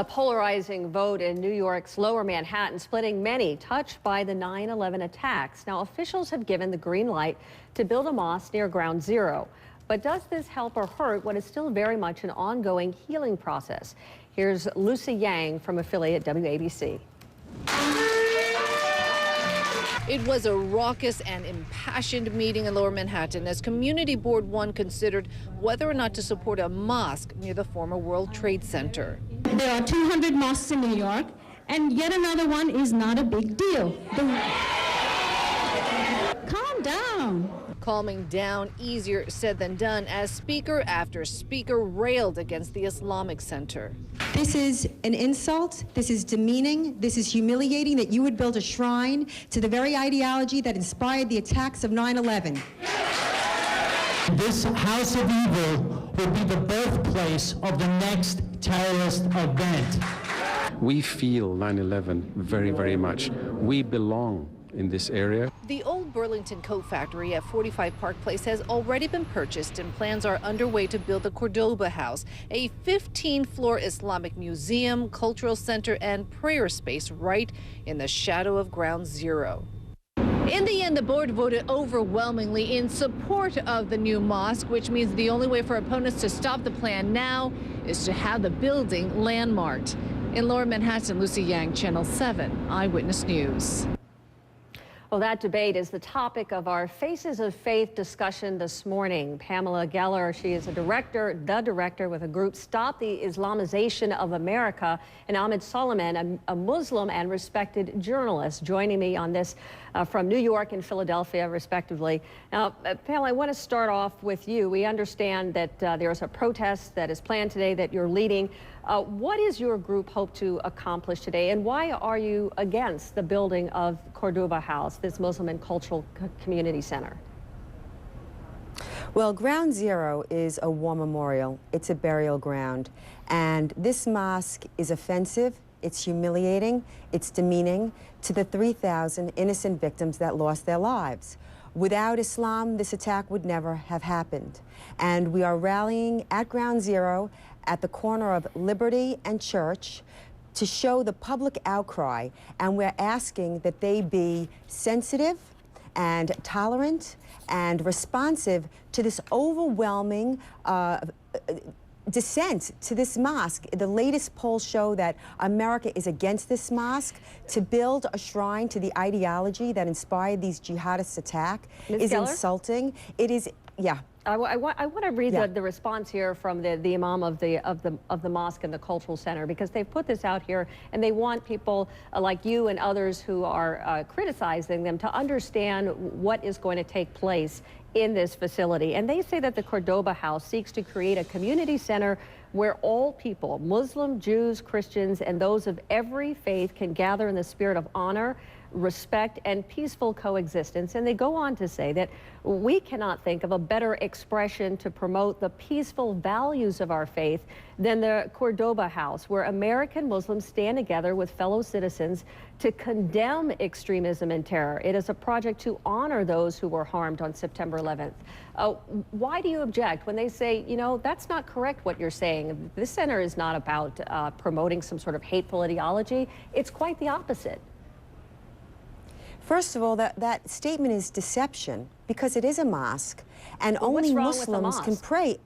A polarizing vote in New York's Lower Manhattan, splitting many touched by the 9/11 attacks. Now, officials have given the green light to build a mosque near Ground Zero. But does this help or hurt what is still very much an ongoing healing process? Here's Lucy Yang from affiliate WABC. It was a raucous and impassioned meeting in Lower Manhattan as Community Board 1 considered whether or not to support a mosque near the former World Trade Center. There are 200 mosques in New York, and yet another one is not a big deal. Calm down. Calming down, easier said than done, as speaker after speaker railed against the Islamic Center. This is an insult, this is demeaning, this is humiliating that you would build a shrine to the very ideology that inspired the attacks of 9/11. This house of evil will be the birthplace of the next terrorist event. We feel 9/11 very, very much. We belong in this area. The old Burlington coat factory at 45 Park Place has already been purchased, and plans are underway to build the Cordoba House, a 15-floor Islamic museum, cultural center, and prayer space right in the shadow of Ground Zero. In the end, the board voted overwhelmingly in support of the new mosque, which means the only way for opponents to stop the plan now is to have the building landmarked. In Lower Manhattan, Lucy Yang, Channel 7 Eyewitness News. Well, that debate is the topic of our Faces of Faith discussion this morning. Pamela Geller, she is the director with a group Stop the Islamization of America, and Ahmed Solomon, a Muslim and respected journalist, joining me on this from New York and Philadelphia, respectively. Now, Pamela, I want to start off with you. We understand that there is a protest that is planned today that you're leading. What does your group hope to accomplish today, and why are you against the building of Cordoba House, this Muslim and cultural community center? Well, Ground Zero is a war memorial. It's a burial ground. And this mosque is offensive, it's humiliating, it's demeaning to the 3,000 innocent victims that lost their lives. Without Islam, this attack would never have happened. And we are rallying at Ground Zero at the corner of Liberty and Church to show the public outcry, and we're asking that they be sensitive and tolerant and responsive to this overwhelming dissent to this mosque. The latest polls show that America is against this mosque. To build a shrine to the ideology that inspired these jihadist attacks is Geller? Insulting. It is, yeah. I want to read the response here from the Imam of the mosque and the cultural center, because they've put this out here and they want people like you and others who are criticizing them to understand what is going to take place in this facility. And they say that the Cordoba House seeks to create a community center where all people, Muslim, Jews, Christians, and those of every faith can gather in the spirit of honor, respect, and peaceful coexistence. And they go on to say that we cannot think of a better expression to promote the peaceful values of our faith than the Cordoba House, where American Muslims stand together with fellow citizens to condemn extremism and terror. It is a project to honor those who were harmed on September 11th. Why do you object when they say, you know, that's not correct what you're saying? This center is not about promoting some sort of hateful ideology. It's quite the opposite. First of all, that statement is deception, because it is a mosque, and only Muslims can pray.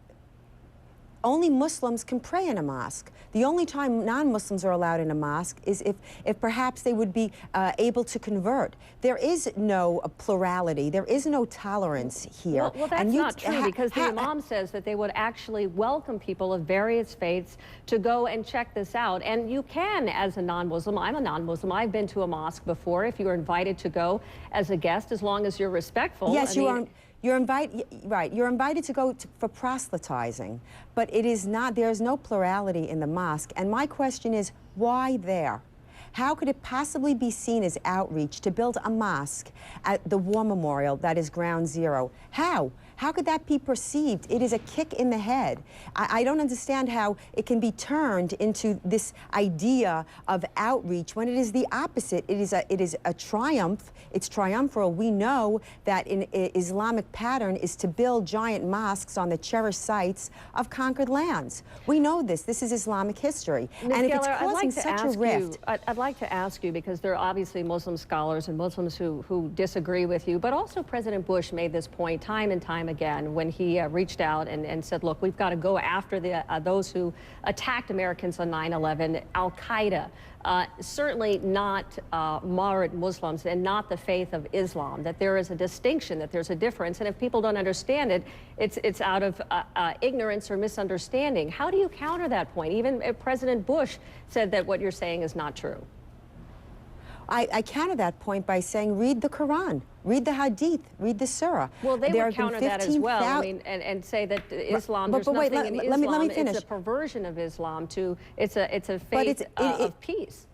Only Muslims can pray in a mosque. The only time non-Muslims are allowed in a mosque is if perhaps they would be able to convert. There is no plurality. There is no tolerance here. Well, that's not true, because the Imam says that they would actually welcome people of various faiths to go and check this out. And you can, as a non-Muslim, I'm a non-Muslim, I've been to a mosque before, if you're invited to go as a guest, as long as you're respectful. Yes, you are. You're invited to go for proselytizing, but it is not, there's no plurality in the mosque. And my question is, why there? How could it possibly be seen as outreach to build a mosque at the war memorial that is Ground Zero? How? How could that be perceived? It is a kick in the head. I don't understand how it can be turned into this idea of outreach when it is the opposite. It is a triumph. It's triumphal. We know that in Islamic pattern is to build giant mosques on the cherished sites of conquered lands. We know this. This is Islamic history. Ms. And if Geller, it's causing such a rift, I'd like to ask you, because there are obviously Muslim scholars and Muslims who disagree with you, but also President Bush made this point time and time again when he reached out and said, look, we've got to go after those who attacked Americans on 9/11, Al-Qaeda. Certainly not moderate Muslims and not the faith of Islam, that there is a distinction, that there's a difference. And if people don't understand it, it's out of ignorance or misunderstanding. How do you counter that point? Even President Bush said that what you're saying is not true. I counter that point by saying, read the Quran, read the Hadith, read the Surah. Well, they would counter that as well. I mean, and say that Islam, there's nothing in Islam. Let me finish. It's a perversion of Islam to, it's a faith of peace.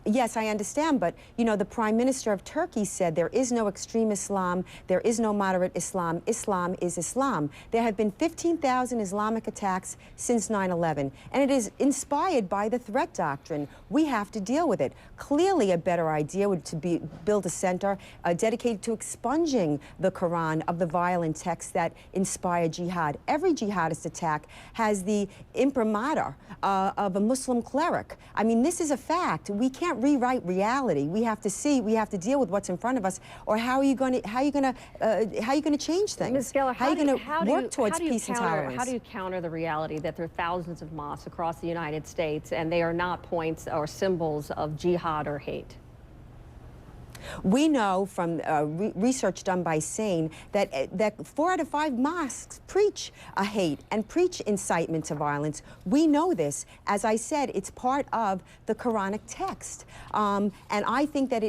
Yes, I understand, but, you know, the Prime Minister of Turkey said there is no extreme Islam, there is no moderate Islam, Islam is Islam. There have been 15,000 Islamic attacks since 9/11, and it is inspired by the threat doctrine. We have to deal with it. Clearly, a better idea would to build a center dedicated to expunging the Quran of the violent texts that inspire jihad. Every jihadist attack has the imprimatur of a Muslim cleric. I mean, this is a fact. We can't rewrite reality. We have to see. We have to deal with what's in front of us. Or how are you going to change things? Ms. Geller, how are you going to work towards peace and tolerance? How do you counter the reality that there are thousands of mosques across the United States and they are not points or symbols of jihad or hate? We know from research done by SANE that 4 out of 5 mosques preach a hate and preach incitement to violence. We know this. As I said, it's part of the Quranic text. And I think that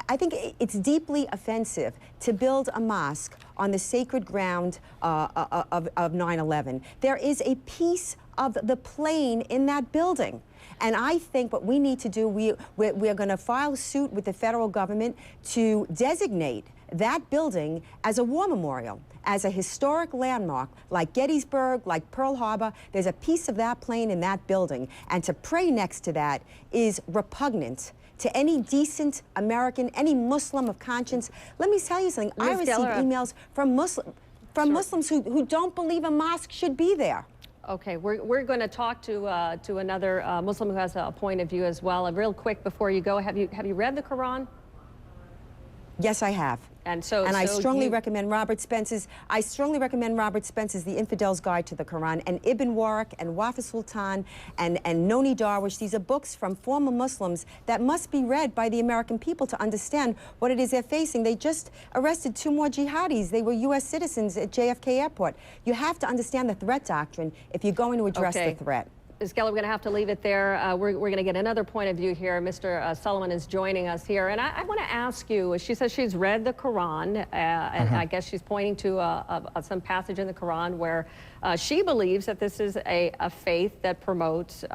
I think it's deeply offensive to build a mosque on the sacred ground of 9/11. There is a piece of the plane in that building. And I think what we need to do, we're going to file suit with the federal government to designate that building as a war memorial, as a historic landmark, like Gettysburg, like Pearl Harbor. There's a piece of that plane in that building. And to pray next to that is repugnant to any decent American, any Muslim of conscience. Let me tell you something. I receive emails from Muslims who don't believe a mosque should be there. Okay, we're going to talk to another Muslim who has a point of view as well. And real quick before you go, have you read the Quran? Yes, I have. And I strongly recommend Robert Spence's. The Infidel's Guide to the Quran, and Ibn Waraq and Wafa Sultan and Noni Darwish. These are books from former Muslims that must be read by the American people to understand what it is they're facing. They just arrested 2 more jihadis. They were U.S. citizens at JFK Airport. You have to understand the threat doctrine if you're going to address the threat. Ms. Geller, we're going to have to leave it there. We're going to get another point of view here. Mr. Sullivan is joining us here. And I want to ask you, she says she's read the Quran, and I guess she's pointing to some passage in the Quran where she believes that this is a faith that promotes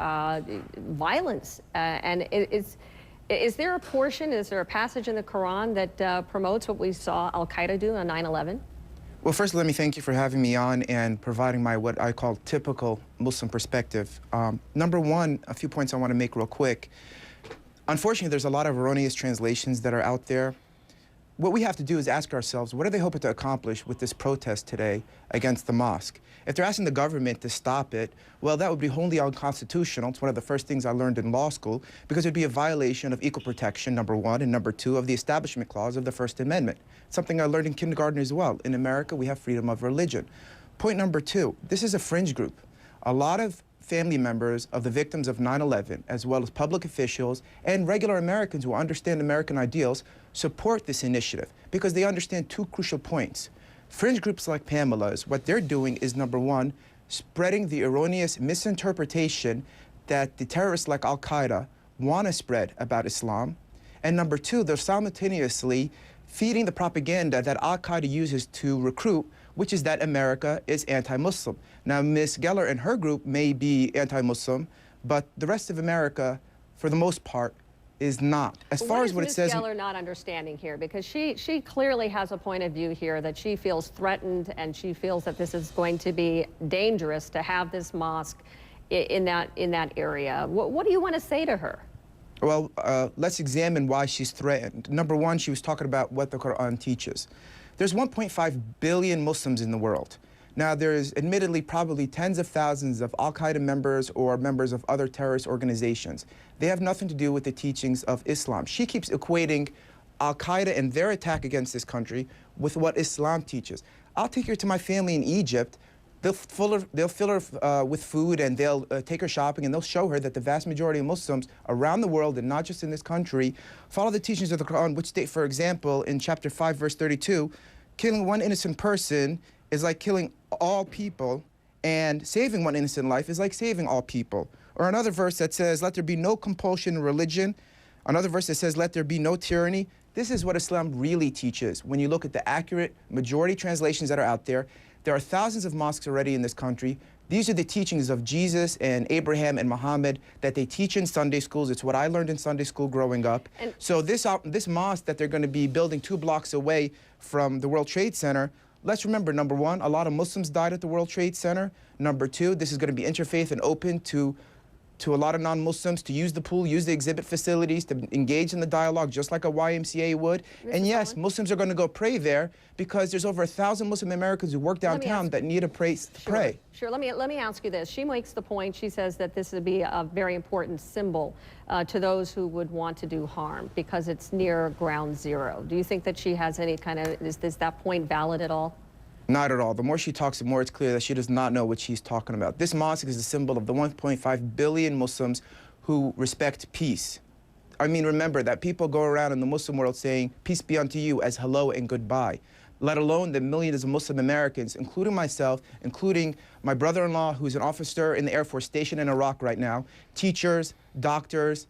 violence. And is there a portion, is there a passage in the Quran that promotes what we saw Al-Qaeda do on 9/11? Well, first, let me thank you for having me on and providing my what I call typical Muslim perspective. Number one, a few points I want to make real quick. Unfortunately, there's a lot of erroneous translations that are out there. What we have to do is ask ourselves, what are they hoping to accomplish with this protest today against the mosque? If they're asking the government to stop it, well, that would be wholly unconstitutional. It's one of the first things I learned in law school, because it would be a violation of equal protection, number one, and number two, of the Establishment Clause of the First Amendment. Something I learned in kindergarten as well. In America, we have freedom of religion. Point number two, this is a fringe group. A lot of family members of the victims of 9/11, as well as public officials and regular Americans who understand American ideals, support this initiative because they understand 2 crucial points. Fringe groups like Pamela's, what they're doing is, number one, spreading the erroneous misinterpretation that the terrorists like Al-Qaeda want to spread about Islam. And number two, they're simultaneously feeding the propaganda that Al-Qaeda uses to recruit, which is that America is anti-Muslim. Now, Ms. Geller and her group may be anti-Muslim, but the rest of America, for the most part, is not. As far as what it says. What is Ms. Geller not understanding here? Because she clearly has a point of view here that she feels threatened, and she feels that this is going to be dangerous to have this mosque in that area. What do you want to say to her? Well, let's examine why she's threatened. Number one, she was talking about what the Quran teaches. There's 1.5 billion Muslims in the world. Now, there's admittedly probably tens of thousands of Al-Qaeda members or members of other terrorist organizations. They have nothing to do with the teachings of Islam. She keeps equating Al-Qaeda and their attack against this country with what Islam teaches. I'll take her to my family in Egypt. They'll fill her with food, and they'll take her shopping, and they'll show her that the vast majority of Muslims around the world, and not just in this country, follow the teachings of the Quran, which state, for example, in chapter 5, verse 32, killing one innocent person is like killing all people, and saving one innocent life is like saving all people. Or another verse that says, let there be no compulsion in religion. Another verse that says, let there be no tyranny. This is what Islam really teaches. When you look at the accurate majority translations that are out there, there are thousands of mosques already in this country. These are the teachings of Jesus and Abraham and Muhammad that they teach in Sunday schools. It's what I learned in Sunday school growing up. And so this mosque that they're going to be building 2 blocks away from the World Trade Center, let's remember, number one, a lot of Muslims died at the World Trade Center. Number two, this is going to be interfaith and open to a lot of non-Muslims to use the pool, use the exhibit facilities, to engage in the dialogue just like a YMCA would. And yes, Muslims are going to go pray there because there's over 1,000 Muslim Americans who work downtown that need a place to pray. Sure. Let me ask you this. She makes the point, she says that this would be a very important symbol to those who would want to do harm because it's near ground zero. Do you think that she has any kind of, is that point valid at all? Not at all. The more she talks, the more it's clear that she does not know what she's talking about. This mosque is a symbol of the 1.5 billion Muslims who respect peace. I mean, remember that people go around in the Muslim world saying, peace be unto you, as hello and goodbye, let alone the millions of Muslim Americans, including myself, including my brother-in-law, who's an officer in the Air Force stationed in Iraq right now, teachers, doctors.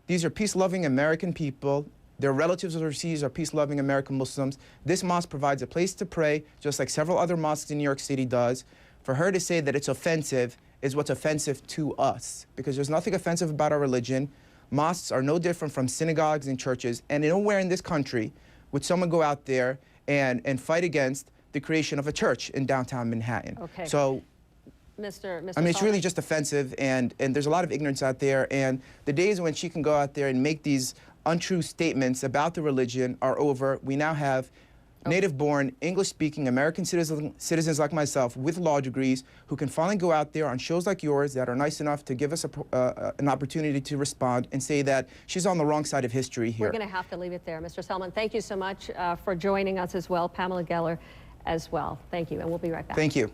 These are peace-loving American people. Their relatives overseas are peace-loving American Muslims. This mosque provides a place to pray, just like several other mosques in New York City does. For her to say that it's offensive is what's offensive to us, because there's nothing offensive about our religion. Mosques are no different from synagogues and churches, and nowhere in this country would someone go out there and fight against the creation of a church in downtown Manhattan. Okay. So, Mr. I mean, it's really just offensive, and there's a lot of ignorance out there, and the days when she can go out there and make these untrue statements about the religion are over. We now have native-born, English-speaking American citizens like myself with law degrees who can finally go out there on shows like yours that are nice enough to give us an opportunity to respond and say that she's on the wrong side of history here. We're going to have to leave it there. Mr. Selman, thank you so much for joining us as well. Pamela Geller as well. Thank you, and we'll be right back. Thank you.